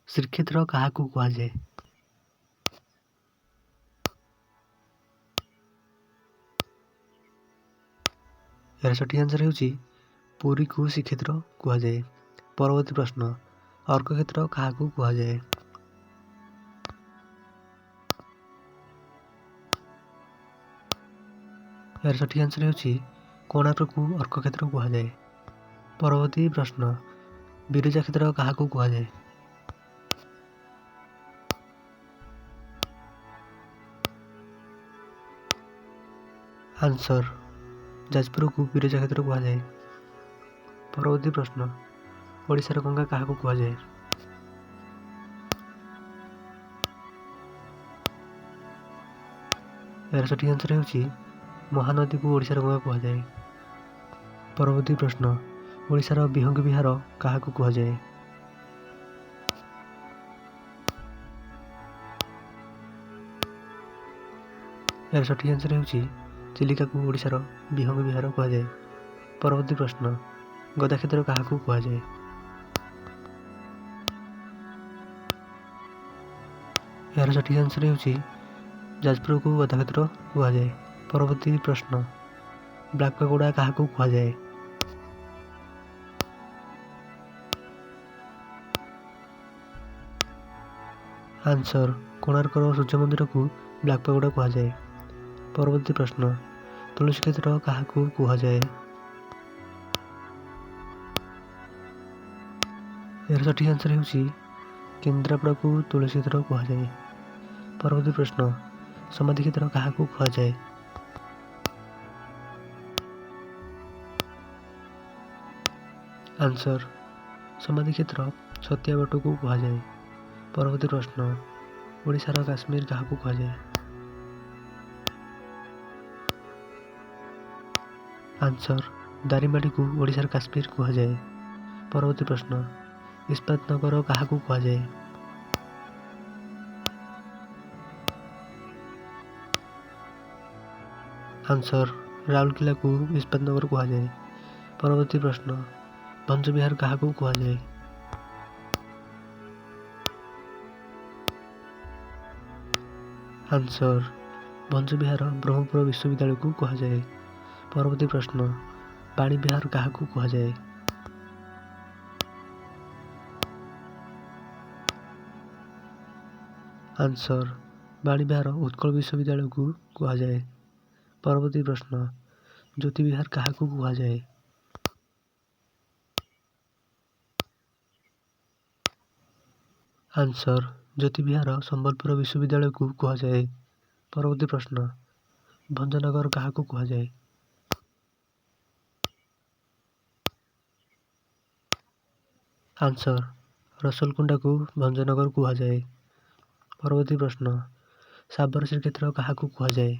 ଶ୍ରୀକ୍ଷେତ୍ର କାହାକୁ କୁହାଯାଏ? ଏହାର ସଠିକ୍ ଆନ୍ସର ହେଉଛି ପୁରୀକୁ ଶ୍ରୀକ୍ଷେତ୍ର କୁହାଯାଏ। ପରବର୍ତ୍ତୀ ପ୍ରଶ୍ନ, ଅର୍କକ୍ଷେତ୍ର କାହାକୁ କୁହାଯାଏ? ଏହାର ସଠିକ୍ ଆନ୍ସର ହେଉଛି କୋଣାର୍କକୁ ଅର୍କକ୍ଷେତ୍ର କୁହାଯାଏ। ପରବର୍ତ୍ତୀ ପ୍ରଶ୍ନ, ବିରଜା କ୍ଷେତ୍ର କାହାକୁ କୁହାଯାଏ? ଆନ୍ସର, ଯାଜପୁରକୁ ବିରଜା କ୍ଷେତ୍ର କୁହାଯାଏ। ପରବର୍ତ୍ତୀ ପ୍ରଶ୍ନ, ଓଡ଼ିଶାର ଗଙ୍ଗା କାହାକୁ କୁହାଯାଏ? ଏହାର ସଠିକ୍ ଆନ୍ସର ହେଉଛି ମହାନଦୀକୁ ଓଡ଼ିଶାର ଗଙ୍ଗା କୁହାଯାଏ। ପରବର୍ତ୍ତୀ ପ୍ରଶ୍ନ, ଓଡ଼ିଶାର ବିହଙ୍ଗୀ ବିହାର କାହାକୁ କୁହାଯାଏ? ଏହାର ସଠିକ୍ ଆନ୍ସର ହେଉଛି ଚିଲିକାକୁ ଓଡ଼ିଶାର ବିହଙ୍ଗୀ ବିହାର କୁହାଯାଏ। ପରବର୍ତ୍ତୀ ପ୍ରଶ୍ନ, ଗଦାକ୍ଷେତ୍ର କାହାକୁ କୁହାଯାଏ? ଏହାର ସଠିକ୍ ଆନ୍ସର ହେଉଛି ଯାଜପୁରକୁ ଗଦାକ୍ଷେତ୍ର କୁହାଯାଏ। ପରବର୍ତ୍ତୀ ପ୍ରଶ୍ନ, ବ୍ଲାକପାଗୋଡ଼ା କାହାକୁ କୁହାଯାଏ? ଆନ୍ସର, କୋଣାର୍କର ସୂର୍ଯ୍ୟ ମନ୍ଦିରକୁ ବ୍ଲାକପାଗୋଡ଼ା କୁହାଯାଏ। ପରବର୍ତ୍ତୀ ପ୍ରଶ୍ନ, ତୁଳସୀ କ୍ଷେତ୍ର କାହାକୁ କୁହାଯାଏ? ଏହାର ସଠିକ୍ ଆନ୍ସର ହେଉଛି କେନ୍ଦ୍ରାପଡ଼ାକୁ ତୁଳସୀ କ୍ଷେତ୍ର କୁହାଯାଏ। ପରବର୍ତ୍ତୀ ପ୍ରଶ୍ନ, ସମାଧି କ୍ଷେତ୍ର କାହାକୁ କୁହାଯାଏ? ଆନ୍ସର, ସମାଧି କ୍ଷେତ୍ର ଛତିଆ ବଟକୁ କୁହାଯାଏ। ପରବର୍ତ୍ତୀ ପ୍ରଶ୍ନ, ଓଡ଼ିଶାର କାଶ୍ମୀର କାହାକୁ କୁହାଯାଏ? ଆନ୍ସର, ଦାରିଙ୍ଗବାଡ଼ିକୁ ଓଡ଼ିଶାର କାଶ୍ମୀର କୁହାଯାଏ। ପରବର୍ତ୍ତୀ ପ୍ରଶ୍ନ, ଇସ୍ପାତ ନଗର କାହାକୁ କୁହାଯାଏ? ଆନ୍ସର, ରାଉରକେଲାକୁ ଇସ୍ପାତ ନଗର କୁହାଯାଏ। ପରବର୍ତ୍ତୀ ପ୍ରଶ୍ନ, ଭଞ୍ଜ ବିହାର କାହାକୁ କୁହାଯାଏ? ଆନ୍ସର, ଭଞ୍ଜ ବିହାର ବ୍ରହ୍ମପୁର ବିଶ୍ୱବିଦ୍ୟାଳୟକୁ କୁହାଯାଏ। ପରବର୍ତ୍ତୀ ପ୍ରଶ୍ନ, ବାଣୀ ବିହାର କାହାକୁ କୁହାଯାଏ? ଆନ୍ସର, ବାଣୀ ବିହାର ଉତ୍କଳ ବିଶ୍ୱବିଦ୍ୟାଳୟକୁ କୁହାଯାଏ। ପରବର୍ତ୍ତୀ ପ୍ରଶ୍ନ, ଜ୍ୟୋତି ବିହାର କାହାକୁ କୁହାଯାଏ? ଆନ୍ସର, ଜ୍ୟୋତି ବିହାର ସମ୍ବଲପୁର ବିଶ୍ୱବିଦ୍ୟାଳୟକୁ କୁହାଯାଏ। ପରବର୍ତ୍ତୀ ପ୍ରଶ୍ନ, ଭଞ୍ଜନଗର କାହାକୁ କୁହାଯାଏ? ଆନ୍ସର, ରସଲକୁଣ୍ଡାକୁ ଭଞ୍ଜନଗର କୁହାଯାଏ। ପରବର୍ତ୍ତୀ ପ୍ରଶ୍ନ, ଶାବର ଶ୍ରୀକ୍ଷେତ୍ର କାହାକୁ କୁହାଯାଏ?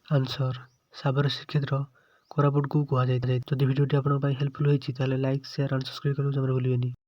ଆନ୍ସର, ଶାବର ଶ୍ରୀକ୍ଷେତ୍ର କୋରାପୁଟକୁ କୁହାଯାଇଥାଏ। ଯଦି ଭିଡ଼ିଓଟି ଆପଣଙ୍କ ପାଇଁ ହେଲ୍ପଫୁଲ୍ ହୋଇଛି ତାହେଲେ ଲାଇକ୍, ସେୟାର ଆଣ୍ଡ ସବସ୍କ୍ରାଇବ୍ କରିବାକୁ ଜମାରୁ ଭୁଲିବେନି।